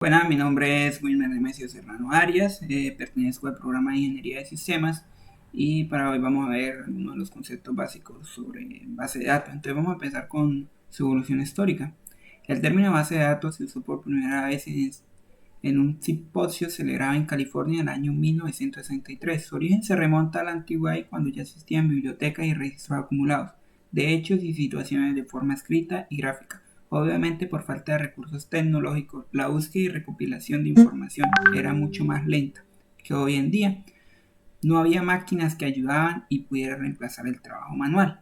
Bueno, mi nombre es Wilmer Nemesio Serrano Arias, pertenezco al programa de Ingeniería de Sistemas y para hoy vamos a ver algunos de los conceptos básicos sobre base de datos. Entonces vamos a empezar con su evolución histórica. El término base de datos se usó por primera vez en un simposio celebrado en California en el año 1963. Su origen se remonta a la antigüedad cuando ya existían bibliotecas y registros acumulados de hechos y situaciones de forma escrita y gráfica. Obviamente, por falta de recursos tecnológicos, la búsqueda y recopilación de información era mucho más lenta que hoy en día. No había máquinas que ayudaban y pudieran reemplazar el trabajo manual.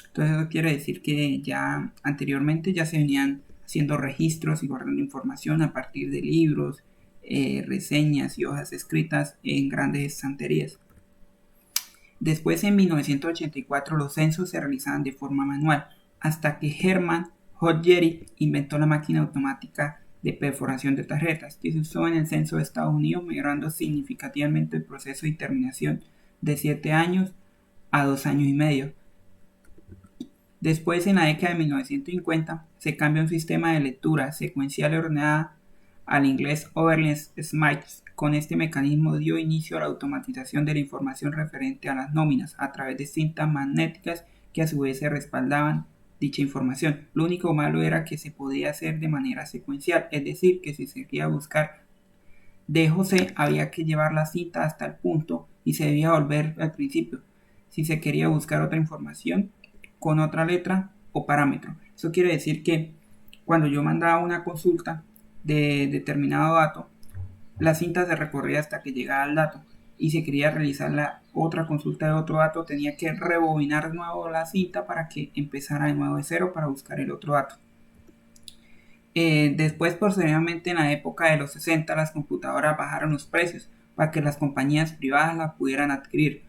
Entonces eso quiere decir que ya anteriormente ya se venían haciendo registros y guardando información a partir de libros, reseñas y hojas escritas en grandes estanterías. Después, en 1984, los censos se realizaban de forma manual, hasta que Hermann Holtzerich inventó la máquina automática de perforación de tarjetas, que se usó en el censo de Estados Unidos, mejorando significativamente el proceso de terminación de 7 años a 2 años y medio. Después, en la década de 1950, se cambió un sistema de lectura secuencial ordenada al inglés Overland Smythe. Con este mecanismo dio inicio a la automatización de la información referente a las nóminas a través de cintas magnéticas que a su vez se respaldaban dicha información. Lo único malo era que se podía hacer de manera secuencial, es decir, que si se quería buscar de José había que llevar la cinta hasta el punto y se debía volver al principio si se quería buscar otra información con otra letra o parámetro. Eso quiere decir que cuando yo mandaba una consulta de determinado dato, la cinta se recorría hasta que llegara al dato, y si quería realizar la otra consulta de otro dato tenía que rebobinar de nuevo la cinta para que empezara de nuevo de cero para buscar el otro dato. Después, posteriormente, en la época de los 60, las computadoras bajaron los precios para que las compañías privadas las pudieran adquirir,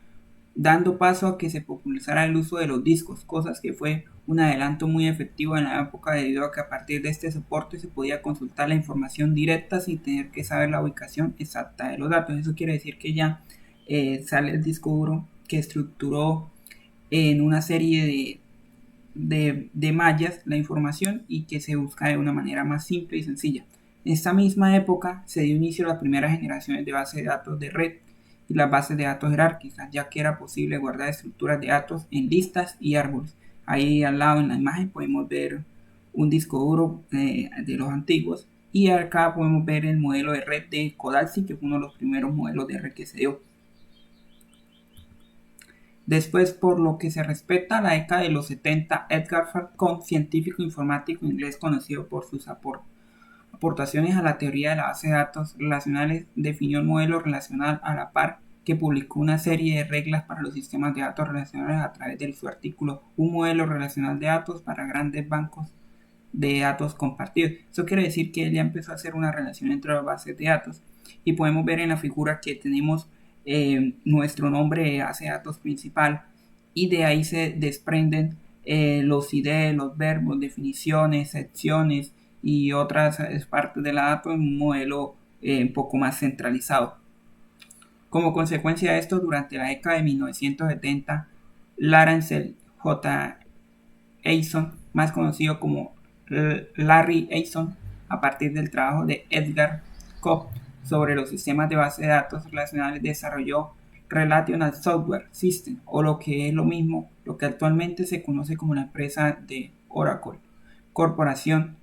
dando paso a que se popularizara el uso de los discos, cosas que fue un adelanto muy efectivo en la época debido a que a partir de este soporte se podía consultar la información directa sin tener que saber la ubicación exacta de los datos. Eso quiere decir que ya sale el disco duro que estructuró en una serie de mallas la información y que se busca de una manera más simple y sencilla. En esta misma época se dio inicio a las primeras generaciones de bases de datos de red y las bases de datos jerárquicas, ya que era posible guardar estructuras de datos en listas y árboles. Ahí al lado en la imagen podemos ver un disco duro de los antiguos, y acá podemos ver el modelo de red de Codalsi, que fue uno de los primeros modelos de red que se dio. Después, por lo que se respecta a la década de los 70, Edgar Falcón, científico informático inglés conocido por sus aportaciones a la teoría de la base de datos relacionales, definió el modelo relacional a la par, que publicó una serie de reglas para los sistemas de datos relacionales a través de su artículo Un modelo relacional de datos para grandes bancos de datos compartidos. Eso quiere decir que él ya empezó a hacer una relación entre las bases de datos, y podemos ver en la figura que tenemos nuestro nombre de base de datos principal, y de ahí se desprenden los ID, los verbos, definiciones, secciones y otras partes de la datos en un modelo un poco más centralizado. Como consecuencia de esto, durante la década de 1970, Lawrence J. Eason, más conocido como Larry Eason, a partir del trabajo de Edgar Cobb sobre los sistemas de base de datos relacionales, desarrolló Relational Software System, o lo que es lo mismo, lo que actualmente se conoce como la empresa de Oracle Corporación,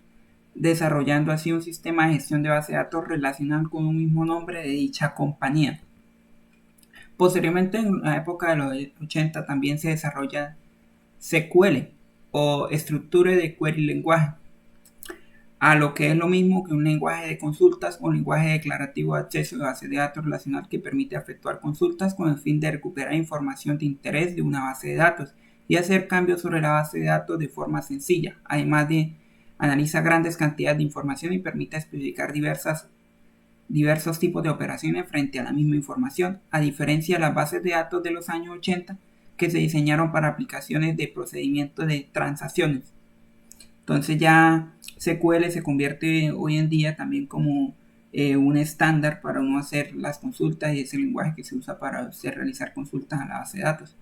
desarrollando así un sistema de gestión de base de datos relacional con un mismo nombre de dicha compañía. Posteriormente, en la época de los 80, también se desarrolla SQL, o Structured Query Language, a lo que es lo mismo que un lenguaje de consultas o lenguaje declarativo de acceso de base de datos relacional, que permite efectuar consultas con el fin de recuperar información de interés de una base de datos y hacer cambios sobre la base de datos de forma sencilla. Además de analiza grandes cantidades de información y permite especificar diversos tipos de operaciones frente a la misma información, a diferencia de las bases de datos de los años 80 que se diseñaron para aplicaciones de procedimiento de transacciones. Entonces ya SQL se convierte hoy en día también como un estándar para uno hacer las consultas, y es el lenguaje que se usa para realizar consultas a la base de datos.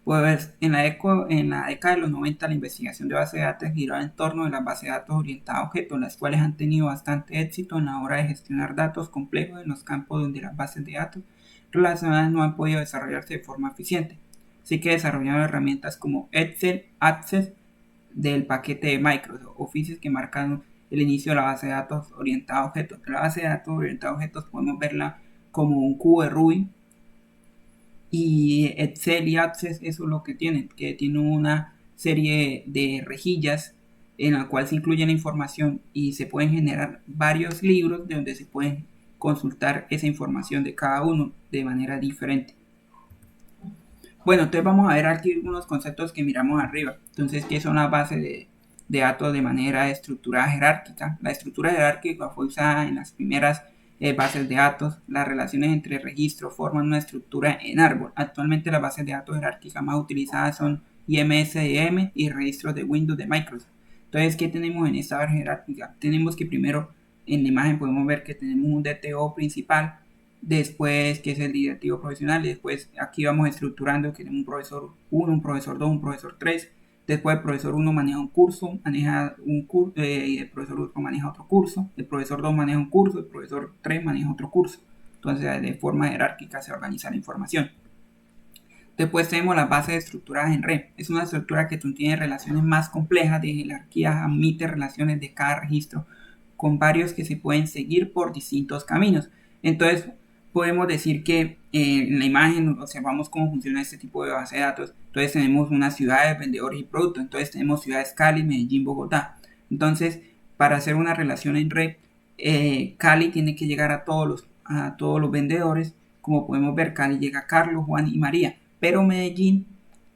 Pues en la década de los 90 la investigación de bases de datos giraba en torno de las bases de datos orientadas a objetos, las cuales han tenido bastante éxito en la hora de gestionar datos complejos en los campos donde las bases de datos relacionadas no han podido desarrollarse de forma eficiente. Así que desarrollaron herramientas como Excel, Access del paquete de Microsoft Office que marcan el inicio de la base de datos orientada a objetos. La base de datos orientada a objetos podemos verla como un cubo de Rubik, y Excel y Access eso es lo que tienen, que tiene una serie de rejillas en la cual se incluye la información y se pueden generar varios libros de donde se pueden consultar esa información de cada uno de manera diferente. Bueno, entonces vamos a ver aquí algunos conceptos que miramos arriba. Entonces, ¿qué son las bases de datos de manera estructurada jerárquica? La estructura jerárquica fue usada en las primeras bases de datos. Las relaciones entre registros forman una estructura en árbol. Actualmente las bases de datos jerárquicas más utilizadas son IMSDM y registros de Windows de Microsoft. Entonces, ¿qué tenemos en esta base jerárquica? Tenemos que primero en la imagen podemos ver que tenemos un DTO principal, después que es el directivo profesional, y después aquí vamos estructurando que tenemos un profesor 1, un profesor 2, un profesor 3, después el profesor 1 maneja un curso, maneja un curso, y el profesor 1 maneja otro curso, el profesor 2 maneja un curso, el profesor 3 maneja otro curso. Entonces de forma jerárquica se organiza la información. Después tenemos las bases estructuradas en red. Es una estructura que contiene relaciones más complejas de jerarquía, admite relaciones de cada registro con varios que se pueden seguir por distintos caminos. Entonces podemos decir que en la imagen observamos cómo funciona este tipo de base de datos. Entonces tenemos unas ciudades, vendedores y productos. Entonces tenemos ciudades Cali, Medellín, Bogotá. Entonces para hacer una relación en red, Cali tiene que llegar a todos los vendedores. Como podemos ver, Cali llega a Carlos, Juan y María, pero Medellín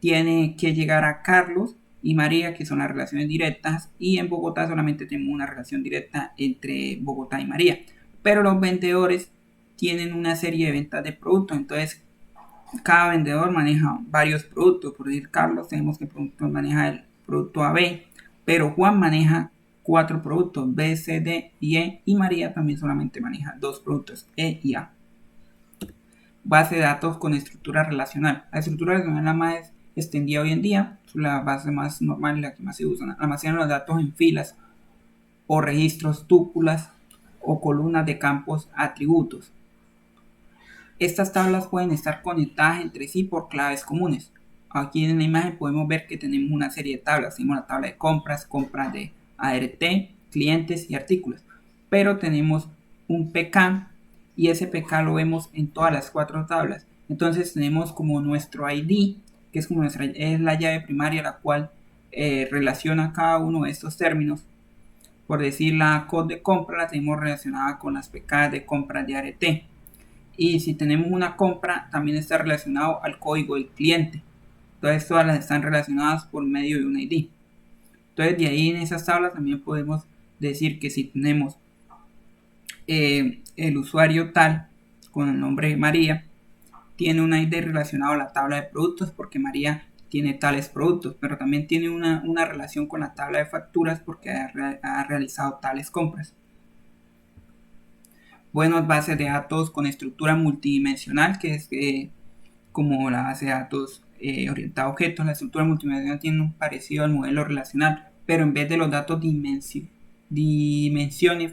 tiene que llegar a Carlos y María, que son las relaciones directas, y en Bogotá solamente tenemos una relación directa entre Bogotá y María. Pero los vendedores tienen una serie de ventas de productos, entonces cada vendedor maneja varios productos. Por decir, Carlos tenemos que maneja el producto AB, pero Juan maneja 4 productos, B, C, D y E, y María también solamente maneja 2 productos, E y A. Base de datos con estructura relacional. La estructura relacional es la más extendida hoy en día, es la base más normal y la que más se usa. Almacena los datos en filas o registros, túpulas o columnas de campos atributos. Estas tablas pueden estar conectadas entre sí por claves comunes. Aquí en la imagen podemos ver que tenemos una serie de tablas. Tenemos la tabla de compras, compras de ART, clientes y artículos. Pero tenemos un PK y ese PK lo vemos en todas las 4 tablas. Entonces tenemos como nuestro ID, que es como es la llave primaria la cual relaciona cada uno de estos términos. Por decir, la code de compra la tenemos relacionada con las PK de compras de ART. Y si tenemos una compra, también está relacionado al código del cliente. Entonces todas las están relacionadas por medio de un ID. Entonces de ahí en esas tablas también podemos decir que si tenemos el usuario tal con el nombre de María, tiene un ID relacionado a la tabla de productos porque María tiene tales productos, pero también tiene una relación con la tabla de facturas porque ha realizado tales compras. Buenas bases de datos con estructura multidimensional, que es como la base de datos orientada a objetos. La estructura multidimensional tiene un parecido al modelo relacional, pero en vez de los datos dimensiones,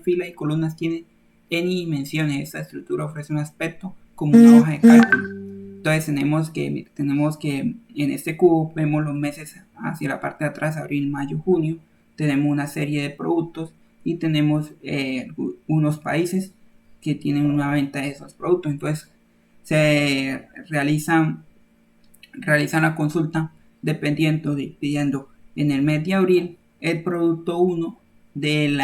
filas y columnas, tiene n dimensiones. Esta estructura ofrece un aspecto como una hoja de cálculo. Entonces tenemos que en este cubo vemos los meses hacia la parte de atrás, abril, mayo, junio. Tenemos una serie de productos y tenemos unos países que tienen una venta de esos productos. Entonces se realizan la consulta dependiendo en el mes de abril el producto 1 del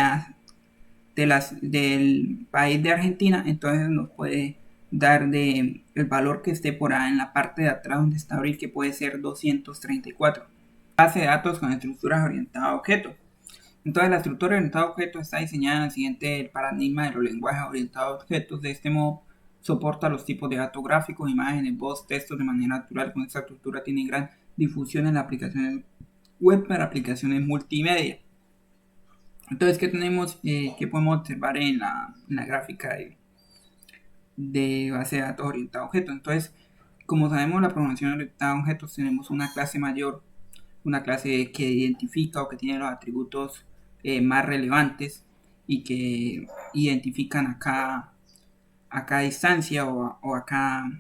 país de Argentina, entonces nos puede dar el valor que esté por ahí en la parte de atrás donde está abril, que puede ser 234. Base de datos con estructuras orientadas a objetos. Entonces la estructura orientada a objetos está diseñada en el siguiente paradigma de los lenguajes orientados a objetos. De este modo soporta los tipos de datos gráficos, imágenes, voz, textos de manera natural. Con esta estructura tiene gran difusión en las aplicaciones web para aplicaciones multimedia. Entonces, ¿qué tenemos? ¿Qué podemos observar en la gráfica de base de datos orientada a objetos? Entonces, Como sabemos, la programación orientada a objetos tenemos una clase mayor, una clase que identifica o que tiene los atributos más relevantes y que identifican a cada instancia o cada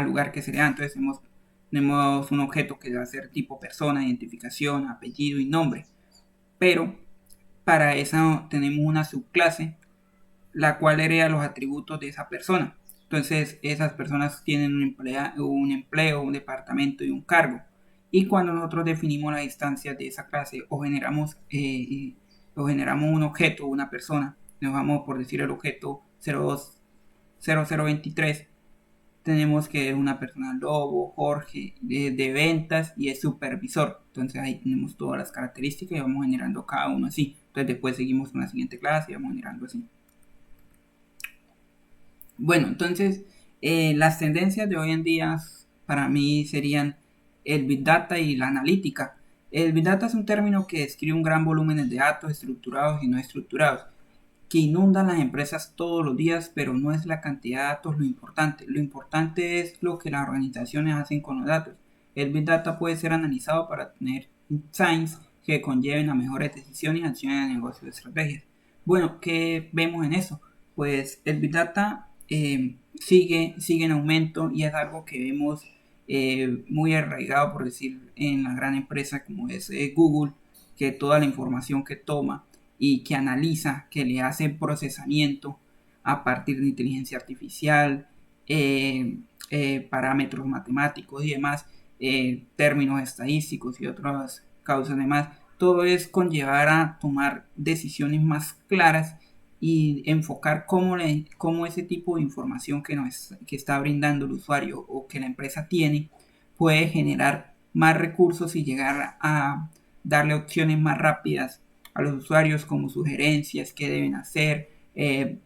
lugar que se le da. Entonces tenemos un objeto que va a ser tipo persona, identificación, apellido y nombre. Pero para eso tenemos una subclase, la cual hereda los atributos de esa persona. Entonces esas personas tienen un empleo, un departamento y un cargo. Y cuando nosotros definimos las instancias de esa clase o generamos un objeto o una persona, nos vamos por decir el objeto 020023, tenemos que es una persona Lobo, Jorge, de ventas y es supervisor. Entonces ahí tenemos todas las características y vamos generando cada uno así. Entonces después seguimos con la siguiente clase y vamos generando así. Bueno, entonces las tendencias de hoy en día para mí serían el Big Data y la analítica. El Big Data es un término que describe un gran volumen de datos estructurados y no estructurados que inundan las empresas todos los días, pero no es la cantidad de datos lo importante. Lo importante es lo que las organizaciones hacen con los datos. El Big Data puede ser analizado para tener insights que conlleven a mejores decisiones, acciones de negocio y estrategias. Bueno, ¿qué vemos en eso? Pues el Big Data sigue en aumento y es algo que vemos muy arraigado, por decir, en la gran empresa como es Google, que toda la información que toma y que analiza, que le hace procesamiento a partir de inteligencia artificial, parámetros matemáticos y demás, términos estadísticos y otras causas demás. Todo es conllevar a tomar decisiones más claras y enfocar cómo ese tipo de información que está brindando el usuario o que la empresa tiene puede generar más recursos y llegar a darle opciones más rápidas a los usuarios como sugerencias, qué deben hacer,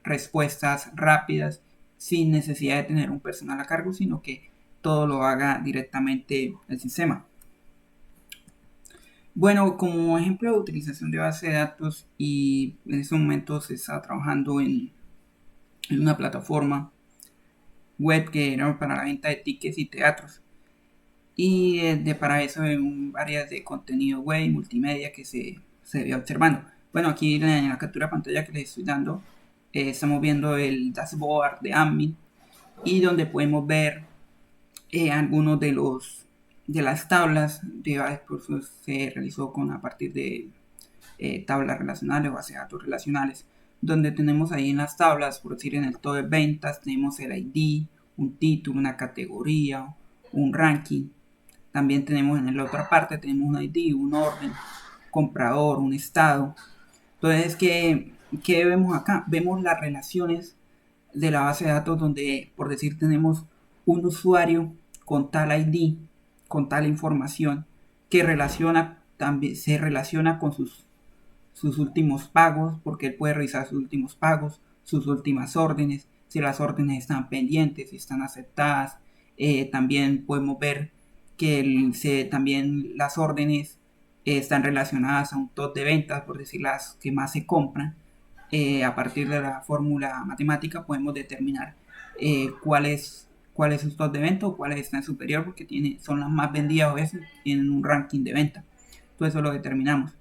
respuestas rápidas sin necesidad de tener un personal a cargo, sino que todo lo haga directamente el sistema. Bueno, como ejemplo de utilización de base de datos y en estos momentos se está trabajando en una plataforma web que era para la venta de tickets y teatros. Y para eso en áreas de contenido web y multimedia que se ve observando. Bueno, aquí en la captura de pantalla que les estoy dando, estamos viendo el dashboard de Admin y donde podemos ver algunos de las tablas de cursos se realizó a partir de tablas relacionales o base de datos relacionales, donde tenemos ahí en las tablas, por decir en el todo de ventas, tenemos el ID, un título, una categoría, un ranking. También tenemos en la otra parte, tenemos un ID, un orden, comprador, un estado. Entonces, ¿qué vemos acá? Vemos las relaciones de la base de datos donde, por decir, tenemos un usuario con tal ID, con tal información, que también se relaciona con sus últimos pagos, porque él puede revisar sus últimos pagos, sus últimas órdenes, si las órdenes están pendientes, si están aceptadas. También podemos ver que también las órdenes están relacionadas a un top de ventas, por decir las que más se compran. A partir de la fórmula matemática podemos determinar cuál es su top de venta o cuáles están superior porque son las más vendidas a veces, tienen un ranking de venta. Todo eso lo determinamos.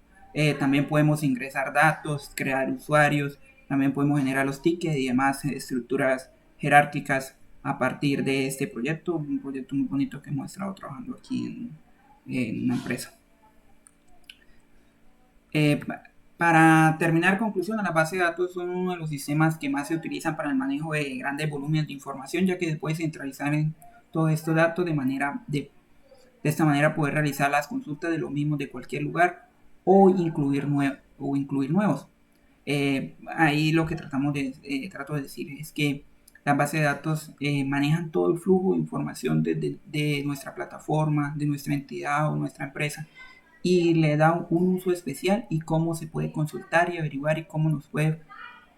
También podemos ingresar datos, crear usuarios, también podemos generar los tickets y demás estructuras jerárquicas a partir de este proyecto, un proyecto muy bonito que hemos estado trabajando aquí en una empresa. Eh, para terminar, conclusión, las bases de datos son uno de los sistemas que más se utilizan para el manejo de grandes volúmenes de información, ya que se puede centralizar en todos estos datos de esta manera poder realizar las consultas de los mismos de cualquier lugar o incluir nuevos. Ahí lo que trato de decir es que las bases de datos manejan todo el flujo de información de nuestra plataforma, de nuestra entidad o nuestra empresa y le da un uso especial y cómo se puede consultar y averiguar y cómo nos puede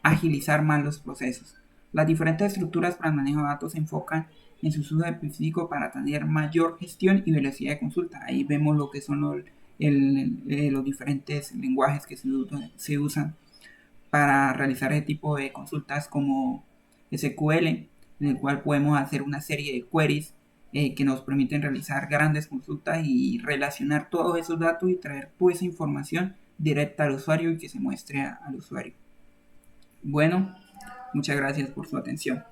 agilizar más los procesos. Las diferentes estructuras para el manejo de datos se enfocan en su uso específico para tener mayor gestión y velocidad de consulta. Ahí vemos lo que son los diferentes lenguajes que se usan para realizar ese tipo de consultas como SQL, en el cual podemos hacer una serie de queries que nos permiten realizar grandes consultas y relacionar todos esos datos y traer toda esa información directa al usuario y que se muestre al usuario. Bueno, muchas gracias por su atención.